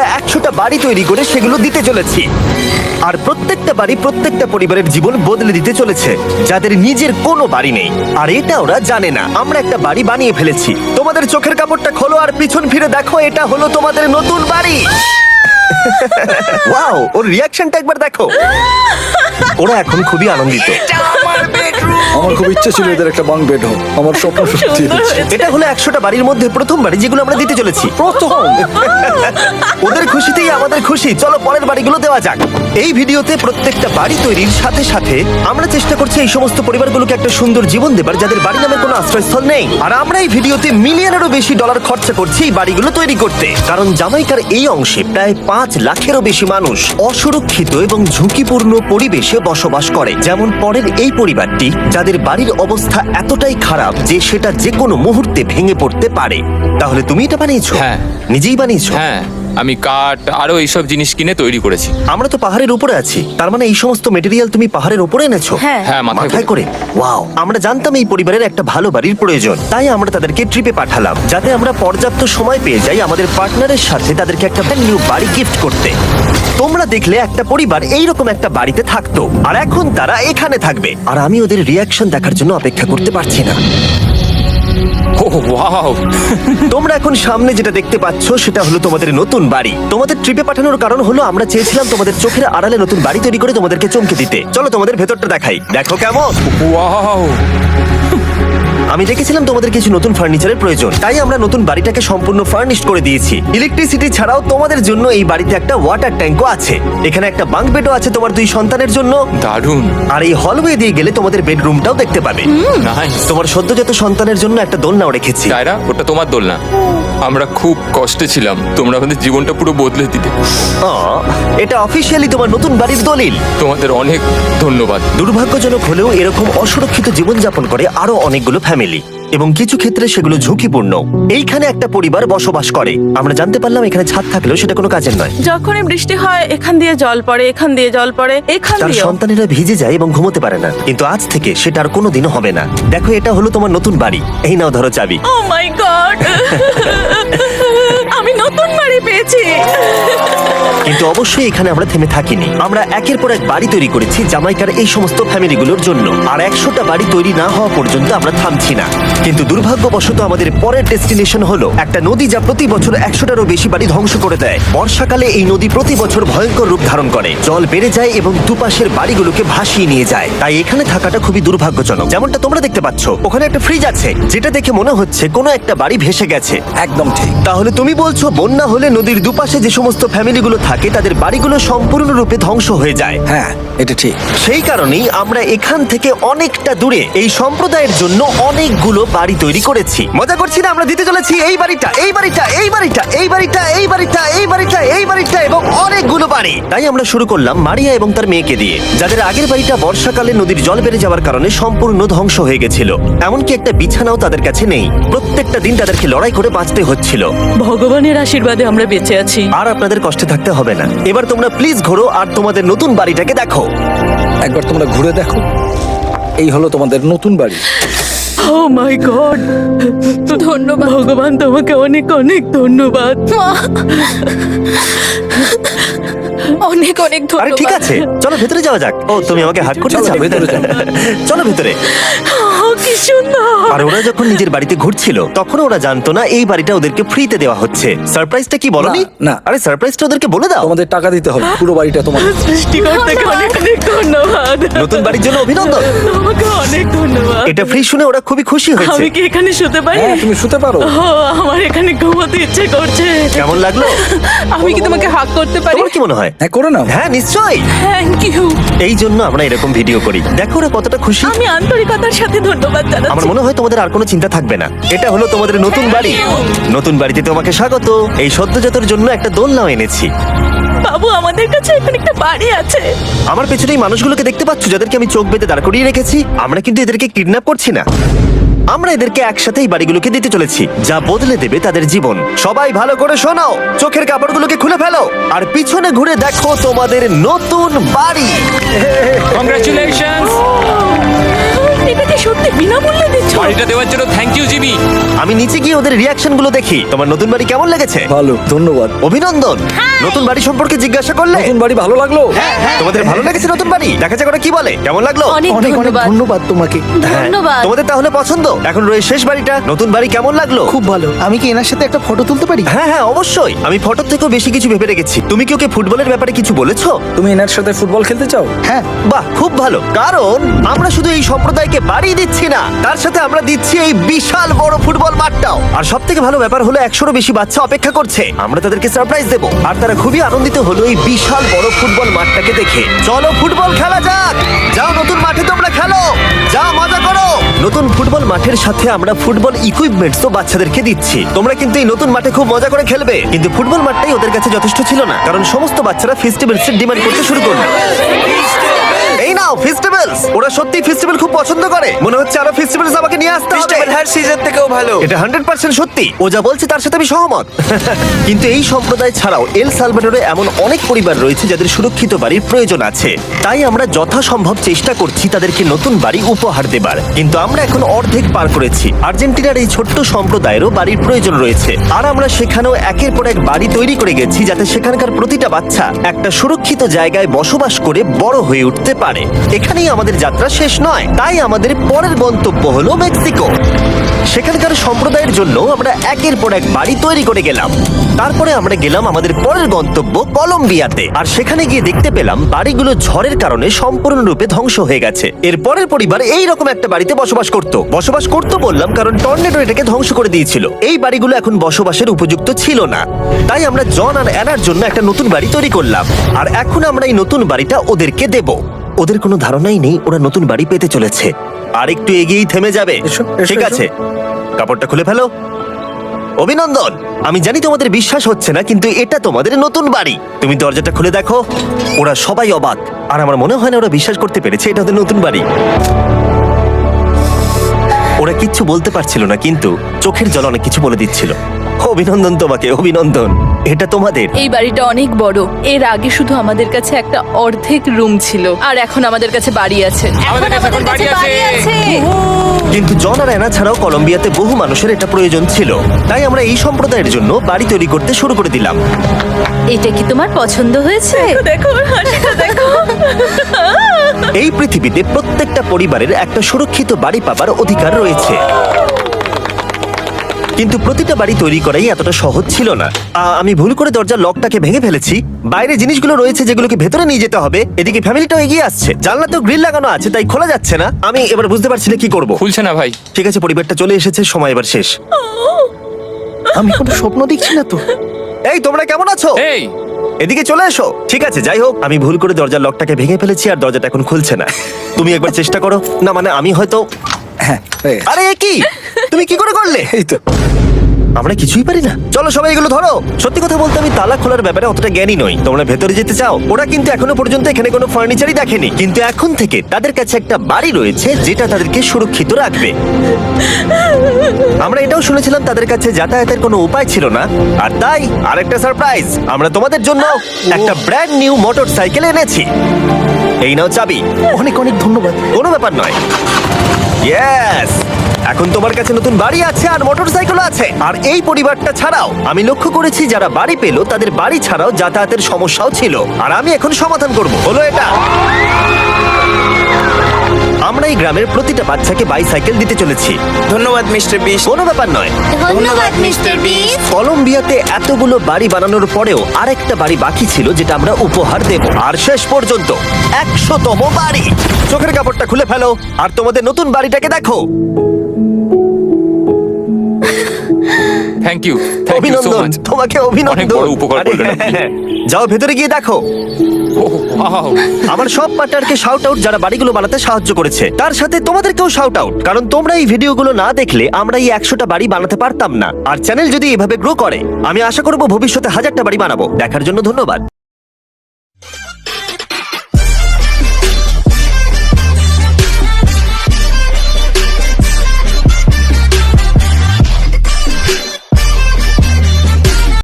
আমরা 100টা বাড়ি তৈরি করে সেগুলো দিতে চলেছি। আর প্রত্যেকটা বাড়ি প্রত্যেকটা পরিবারের জীবন বদলে দিতে চলেছে যাদের নিজের কোনো বাড়ি নেই। আর এটা ওরা জানে না। আমরা একটা বাড়ি বানিয়ে ফেলেছি। তোমাদের চোখের কাপড়টা খোলো আর পিছন ফিরে দেখো, এটা হলো তোমাদের নতুন বাড়ি। ওয়াও, ওর রিয়াকশনটা একবার দেখো। ওরা এখন খুবই আনন্দিত। আমার খুব ইচ্ছে ছিল এদের একটা বাঙ্ক বেড হোক, আমার স্বপ্ন সত্যি হয়েছে। এটা হলো 100টা বাড়ির মধ্যে প্রথম বাড়ি যেগুলো আমরা দিতে চলেছি। প্রথম ওদের খুশিতেই আমাদের খুশি। চলো পরের বাড়িগুলো দেওয়া যাক। এই ভিডিওতে প্রত্যেকটা বাড়ি তৈরির সাথে সাথে আমরা চেষ্টা করছি এই সমস্ত পরিবারগুলোকে একটা সুন্দর জীবন দেবার যাদের বাড়ি নামে কোনো আশ্রয়স্থল নেই। আর আমরা এই ভিডিওতে মিলিয়নেরও বেশি ডলার খরচা করছি এই বাড়িগুলো তৈরি করতে, কারণ জামাইকার এই অংশে প্রায় 5 লাখেরও বেশি মানুষ অসুরক্ষিত এবং ঝুঁকিপূর্ণ পরিবেশে বসবাস করে। যেমন পরের এই পরিবারটি, যাদের বাড়ির অবস্থা এতটাই খারাপ যে সেটা যে কোনো মুহূর্তে ভেঙে পড়তে পারে। তাহলে তুমি এটা বানিয়েছো? হ্যাঁ। নিজেই বানিয়েছো? হ্যাঁ, আমি কাঠ আরো এইসব জিনিস কিনে তৈরি করেছি। আমরা তো পাহাড়ের উপরে আছি, তার মানে এই সমস্ত মেটেরিয়াল তুমি পাহাড়ের উপরে এনেছো? হ্যাঁ। হ্যাঁ, মাথায় করে। ওয়াও, আমরা জানতাম এই পরিবারের একটা ভালো বাড়ির প্রয়োজন, তাই আমরা তাদেরকে ট্রিপে পাঠালাম যাতে আমরা পর্যাপ্ত সময় পেয়ে যাই আমাদের পার্টনারের সাথে তাদেরকে একটা নিউ বাড়ি গিফট করতে। তোমরা দেখলে একটা পরিবার এইরকম একটা বাড়িতে থাকতো, আর এখন তারা এখানে থাকবে। আর আমি ওদের রিয়াকশন দেখার জন্য অপেক্ষা করতে পারছি না। ও ওয়াও! তোমরা এখন সামনে যেটা দেখতে পাচ্ছ সেটা হলো তোমাদের নতুন বাড়ি। তোমাদের ট্রিপে পাঠানোর কারণ হলো আমরা চেয়েছিলাম তোমাদের চোখের আড়ালে নতুন বাড়ি তৈরি করে তোমাদেরকে চমকে দিতে। চলো তোমাদের ভেতরটা দেখাই, দেখো কেমন। ওয়াও! আমি দেখেছিলাম তোমাদের কিছু নতুন ফার্নিচারের প্রয়োজন, তাই আমরা নতুন বাড়িটাকে সম্পূর্ণ ফার্নিশড করে দিয়েছি। ইলেকট্রিসিটি ছাড়াও তোমাদের জন্য এই বাড়িতে একটা ওয়াটার ট্যাঙ্কও আছে। এখানে একটা বাঙ্ক বেডও আছে তোমার 2 সন্তানের জন্য। দারুণ! আর এই হলওয়ে দিয়ে গেলে তোমাদের বেডরুমটাও দেখতে পাবে। নাইস! তোমার সদ্যজাত সন্তানের জন্য একটা দোলনাও রেখেছি। টায়রা, ওটা তোমার দোলনা। আমরা খুব কষ্টে ছিলাম, তোমরা আমাদের জীবনটা পুরো বদলে দিতে। এটা অফিসিয়ালি তোমার নতুন বাড়ির দলিল। তোমাদের অনেক ধন্যবাদ। দুর্ভাগ্যজনক হলেও এরকম অসুরক্ষিত জীবনযাপন করে আরো অনেকগুলো ফ্যামিলি, এবং কিছু ক্ষেত্রে সেগুলো ঝুঁকিপূর্ণ। এইখানে একটা পরিবার বসবাস করে। আমরা জানতে পারলাম এখানে ছাদ থাকলেও সেটা কোনো কাজের নয়। যখনই বৃষ্টি হয় এখান দিয়ে জল পড়ে, এখান দিয়ে জল পড়ে, এখান তার দিয়ে। সন্তানেরা ভিজে যায় এবং ঘুমোতে পারে না, কিন্তু আজ থেকে সেটা আর কোনোদিনও হবে না। দেখো, এটা হলো তোমার নতুন বাড়ি। এই নাও, ধরো চাবি। ও মাই গড! আমি নতুন বাড়ি পেয়েছি। কিন্তু অবশ্যই এখানে আমরা থেমে থাকিনি। আমরা একের পর এক বাড়ি তৈরি করেছি জামাইকার এই সমস্ত ফ্যামিলিগুলোর জন্য। আর 100টা বাড়ি তৈরি না হওয়া পর্যন্ত আমরা থামছি না। কিন্তু দুর্ভাগ্যবশত আমাদের পরের ডেস্টিনেশন হলো একটা নদী যা প্রতি বছর 100টারও বেশি বাড়ি ধ্বংস করে দেয়। বর্ষাকালে এই নদী প্রতি বছর ভয়ঙ্কর রূপ ধারণ করে, জল বেড়ে যায় এবং দুপাশের বাড়িগুলোকে ভাসিয়ে নিয়ে যায়। তাই এখানে থাকাটা খুবই দুর্ভাগ্যজনক। যেমনটা তোমরা দেখতে পাচ্ছ, ওখানে একটা ফ্রিজ আছে যেটা দেখে মনে হচ্ছে কোনো একটা বাড়ি ভেসে গেছে। একদম ঠিক। তাহলে তুমি বলছো বন্যা হলে নদীর দুপাশে যে সমস্ত ফ্যামিলিগুলো থাকে তাদের বাড়িগুলো সম্পূর্ণরূপে ধ্বংস হয়ে যায়। হ্যাঁ, এটা ঠিক। সেই কারণেই আমরা এখান থেকে অনেকটা দূরে এই সম্প্রদায়ের জন্য অনেকগুলো বাড়ি তৈরি করেছি। মজা করছি না? আমরা দিতে চলেছি এই বাড়িটা, এই বাড়িটা, এই বাড়িটা, এই বাড়িটা, এই বাড়িটা, এই বাড়িটা, এই বাড়িটা এবং অনেকগুলো বাড়ি। তাই আমরা শুরু করলাম মারিয়া এবং তার মেয়েকে দিয়ে, যাদের আগের বাড়িটা বর্ষাকালে নদীর জল বেড়ে যাওয়ার কারণে সম্পূর্ণ ধ্বংস হয়ে গেছিল। এমনকি একটা বিছানাও তাদের কাছে নেই। প্রত্যেকটা দিন তাদেরকে লড়াই করে বাঁচতে হচ্ছিল। ভগবানের আশীর্বাদে আমরা বেঁচে আছি। আর আপনাদের কষ্টে থাকতে হবে না। এবার তোমরা প্লিজ ঘোরো আর তোমাদের নতুন বাড়িটাকে দেখো। একবার তোমরা ঘুরে দেখো, এই হলো তোমাদের নতুন বাড়ি। ও মাই গড! ধন্যবাদ ভগবান, তোমাকে অনেক অনেক ধন্যবাদ। অনেক অনেক আরে ধন্যবাদ। ঠিক আছে, চলো ভেতরে যাওয়া যাক। ও, তুমি আমাকে হাত করতে চলো, চাও? ভেতরে যাও। চলো ভেতরে। ও, কি সুন্দর! আর ওরা যখন নিজের বাড়িতে ঘুরছিল তখন ওরা জানতো না এই বাড়িটা ওদেরকে ফ্রিতে দেওয়া হচ্ছে। সারপ্রাইজটা কি বলনি? না, না। আরে সারপ্রাইজটা ওদেরকে বলে দাও। তোমাদের টাকা দিতে হবে, পুরো বাড়িটা তোমার। সৃষ্টিকর্তাকে অনেক অনেক ধন্যবাদ। নতুন বাড়ির জন্য অভিনন্দন। তোমাকে অনেক ধন্যবাদ। এটা ফ্রি শুনে ওরা খুবই খুশি হয়েছে। আমি কি এখানে শুতে পারি? হ্যাঁ, তুমি শুতে পারো। ও, আমার এখানে ঘুমোতে ইচ্ছে করছে। কেমন লাগলো? আমি কি তোমাকে হাগ করতে পারি? তোমার কি মনে হয়? হ্যাঁ, করে নাও। হ্যাঁ, নিশ্চয়ই। Thank you. এই জন্য আমরা এরকম ভিডিও করি। দেখো ওরা কতটা খুশি। আমি আন্তরিকতার সাথে ধন্যবাদ আমার জানাচ্ছি। মনে হয় তোমাদের আর কোনো চিন্তা থাকবে না। এটা হলো তোমাদের নতুন বাড়ি। নতুন বাড়িতে তোমাকে স্বাগত। এই সদ্যজাতর জন্য একটা দোলনাও এনেছি। বাবু, আমাদের কাছে এখানে একটা বাড়ি আছে। আমার পেছনে এই মানুষগুলোকে দেখতে পাচ্ছ যাদেরকে আমি চোখ বেঁধে দাঁড় করিয়ে রেখেছি? আমরা কিন্তু এদেরকে কিডন্যাপ করছি না। আমরা এদেরকে একসাথে এই বাড়িগুলোকে দিতে চলেছি, যা বদলে দেবে তাদের জীবন। সবাই ভালো করে শোনো, চোখের কাপড়গুলোকে খুলে ফেলো আর পিছনে ঘুরে দেখো তোমাদের নতুন বাড়ি। কংগ্রাচুলেশনস! এটা কি সত্যি বিনামূল্যে দিচ্ছ? বাড়িটা দেওয়ার জন্য থ্যাংক ইউ জিমি। আমি নিচে গিয়ে ওদের রিয়াকশন গুলো দেখি। তোমার নতুন বাড়ি কেমন লেগেছে? ভালো, ধন্যবাদ। অভিনন্দন। নতুন বাড়ি সম্পর্কে জিজ্ঞাসা করলে? নতুন বাড়ি ভালো লাগলো? তোমাদের ভালো লেগেছে নতুন বাড়ি? দেখা যাক ওরা কি বলে। কেমন লাগলো? অনেক অনেক অনেক ধন্যবাদ। ধন্যবাদ তোমাকে। হ্যাঁ, ধন্যবাদ। তোমাদের তাহলে পছন্দ? এখন রয়েছে শেষ বাড়িটা। নতুন বাড়ি কেমন লাগলো? খুব ভালো। আমি কি এনার সাথে একটা ফটো তুলতে পারি? হ্যাঁ হ্যাঁ অবশ্যই। আমি ফটোর থেকেও বেশি কিছু ভেবে রেখেছি। তুমি কি ওকে ফুটবলের ব্যাপারে কিছু বলেছো? তুমি এনার সাথে ফুটবল খেলতে চাও? হ্যাঁ। বাহ, খুব ভালো। কারণ আমরা শুধু এই সম্প্রদায়কে বাড়ি দিচ্ছি না, তার সাথে আমরা দিচ্ছি এই বিশাল বড় ফুটবল মাঠটাও। আর সব থেকে ভালো ব্যাপার হলো 100-রও বেশি বাচ্চা অপেক্ষা করছে। আমরা তাদেরকে সারপ্রাইজ দেবো, আর তারা খুবই আনন্দিত হলো এই বিশাল বড় ফুটবল মাঠটাকে দেখে। চলো ফুটবল খেলা যাক। যাও নতুন মাঠে তোমরা খেলো, যাও মজা করো। নতুন ফুটবল মাঠের সাথে আমরা ফুটবল ইকুইপমেন্টসও বাচ্চাদেরকে দিচ্ছি। তোমরা কিন্তু এই নতুন মাঠে খুব মজা করে খেলবে। কিন্তু ফুটবল মাঠটাই ওদের কাছে যথেষ্ট ছিল না, কারণ সমস্ত বাচ্চারা ফেস্টিভ্যালস এর ডিমান্ড করতে শুরু করলো। এই নাও ফেস্টিভ্যালস। ওরা সত্যি ফেস্টিভ্যাল খুব পছন্দ করে। মনে হচ্ছে আরো ফেস্টিভ্যালস আমাকে নিয়ে আসতে হবে। হ্যার সিজন থেকেও ভালো। এটা 100% সত্যি। ও যা বলছে তার সাথে আমি সহমত। কিন্তু এই সম্প্রদায় ছাড়াও এল সালভাডোরে এমন অনেক পরিবার রয়েছে যাদের সুরক্ষিত বাড়ির প্রয়োজন আছে। তাই আমরা যথাসম্ভব চেষ্টা করছি তাদেরকে নতুন বাড়ি উপহার দেবার। কিন্তু আমরা এখন অর্ধেক পার করেছি। আর্জেন্টিনার এই ছোট্ট সম্প্রদায়েরও বাড়ির প্রয়োজন রয়েছে, আর আমরা সেখানেও একের পর এক বাড়ি তৈরি করে গেছি যাতে সেখানকার প্রতিটা বাচ্চা একটা সুরক্ষিত জায়গায় বসবাস করে বড় হয়ে উঠতে পারে। এখানেই আমাদের যাত্রা শেষ নয়, তাই আমাদের পরের গন্তব্য হলো মেক্সিকো। সেখানকার সম্প্রদায়ের জন্য আমরা একের পর এক বাড়ি তৈরি করে গেলাম। তারপরে আমরা গেলাম আমাদের পরের গন্তব্য কলম্বিয়াতে, আর সেখানে গিয়ে দেখতে পেলাম বাড়িগুলো ঝড়ের কারণে সম্পূর্ণরূপে ধ্বংস হয়ে গেছে। এর পরের পরিবার এইরকম একটা বাড়িতে বসবাস করতো বললাম কারণ টর্নেডো এটাকে ধ্বংস করে দিয়েছিল। এই বাড়িগুলো এখন বসবাসের উপযুক্ত ছিল না, তাই আমরা জন আর অ্যানার জন্য একটা নতুন বাড়ি তৈরি করলাম। আর এখন আমরা এই নতুন বাড়িটা ওদেরকে দেব। ওদের কোনো ধারণাই নেই ওরা নতুন বাড়ি পেতে চলেছে। আর একটু এগিয়েই থেমে যাবে। এসো, এসো, ঠিক এসো। আছে, কাপড়টা খুলে ফেলো। অভিনন্দন। আমি জানি তোমাদের বিশ্বাস হচ্ছে না, কিন্তু এটা তোমাদের নতুন বাড়ি। তুমি দরজাটা খুলে দেখো। ওরা সবাই অবাক, আর আমার মনে হয় না ওরা বিশ্বাস করতে পেরেছে এটা ওদের নতুন বাড়ি। ওরা কিচ্ছু বলতে পারছিল না, কিন্তু চোখের জল অনেক কিছু বলে দিচ্ছিল। অভিনন্দন তোমাকে, অভিনন্দন। এটা তোমাদের। এই বাড়িটা অনেক বড়। এর আগে শুধু আমাদের কাছে একটা অর্ধেক রুম ছিল, আর এখন আমাদের কাছে বাড়ি আছে। আমাদের কাছে এখন বাড়ি আছে। কিন্তু জন আর অ্যানা ছাড়াও কলম্বিয়াতে বহু মানুষের এটা প্রয়োজন ছিল, তাই আমরা এই সম্প্রদায়ের জন্য বাড়ি তৈরি করতে শুরু করে দিলাম। এটা কি তোমার পছন্দ হয়েছে? দেখো ওর হাসিটা দেখো। এই পৃথিবীতে প্রত্যেকটা পরিবারের একটা সুরক্ষিত বাড়ি পাবার অধিকার রয়েছে, কিন্তু প্রতিটা বাড়ি তৈরি করাই এতটা সহজ ছিল না। আমি ভুল করে দরজার লকটাকে ভেঙে ফেলেছি। বাইরে জিনিসগুলো রয়েছে যেগুলোকে ভেতরে নিয়ে যেতে হবে। এদিকে ফ্যামিলিটাও এগিয়ে আসছে। জানলাতেও গ্রিল লাগানো আছে, তাই খোলা যাচ্ছে না। আমি এবার বুঝতে পারছি না কি করব। খুলছে না ভাই। ঠিক আছে, পরিবারটা চলে এসেছে, সময় এবার শেষ। আমি কোনো স্বপ্ন দেখছি না তো। এই তোমরা কেমন আছো? এই এদিকে চলে এসো। ঠিক আছে, যাই হোক, আমি ভুল করে দরজার লকটাকে ভেঙে ফেলেছি আর দরজাটা এখন খুলছে না। তুমি একবার চেষ্টা করো না। মানে আমি হয়তো। হ্যাঁ, হয়ে গেছে। আরে এ কি, তুমি কি করে করলে? এই তো। আমরা কিছুই পারি না। চলো সবাই এগুলো ধরো। সত্যি কথা বলতে আমি তালা খোলার ব্যাপারে অতটা জ্ঞানী নই। তোমরা ভেতরে যেতে চাও? ওরা কিন্তু এখনো পর্যন্ত এখানে কোনো ফার্নিচারই দেখেনি, কিন্তু এখন থেকে তাদের কাছে একটা বাড়ি রয়েছে যেটা তাদেরকে সুরক্ষিত রাখবে। আমরা এটাও শুনেছিলাম তাদের কাছে যাতায়াতের কোনো উপায় ছিল না, আর তাই আরেকটা সারপ্রাইজ, আমরা তোমাদের জন্য একটা ব্র্যান্ড নিউ মোটরসাইকেল এনেছি। এই নাও চাবি। অনেক অনেক ধন্যবাদ। কোনো ব্যাপার নয়। ইয়েস, এখন তোমার কাছে নতুন বাড়ি আছে আর মোটরসাইকেল আছে। আর এই পরিবারটা ছাড়াও আমি লক্ষ্য করেছি যারা বাড়ি পেল তাদের বাড়ি ছাড়াও যাতায়াতের সমস্যাও ছিল, আর আমি এখন সমাধান করব। হলো এটা। আমরা এই গ্রামের প্রতিটা বাচ্চাকে বাইসাইকেল দিতে চলেছি। ধন্যবাদ মিস্টার বিশ। কোনো ব্যাপার নয়। ধন্যবাদ মিস্টার বিস। কলম্বিয়াতে এতগুলো বাড়ি বানানোর পরেও আরেকটা বাড়ি বাকি ছিল যেটা আমরা উপহার দেব। আর শেষ পর্যন্ত 100তম বাড়ি। চোখের কাপড়টা খুলে ফেলো আর তোমাদের নতুন বাড়িটাকে দেখো। Thank you, thank you so অভিনন্দন মাচ। তোমাকে, অনেক অভিনন্দন। বড় উপকার আরে, করলেন আপনি। যাও ভেতরে গিয়ে দেখো। আমার সব পার্টনারকে শাউট আউট যারা বাড়িগুলো বানাতে সাহায্য করেছে। তার সাথে তোমাদেরকেও শাউট আউট, কারণ তোমরা এই ভিডিওগুলো না দেখলে আমরা এই 100টা বাড়ি বানাতে পারতাম না। আর চ্যানেল যদি এভাবে গ্রো করে, আমি আশা করব ভবিষ্যতে 1000টা বাড়ি বানাবো। দেখার জন্য ধন্যবাদ।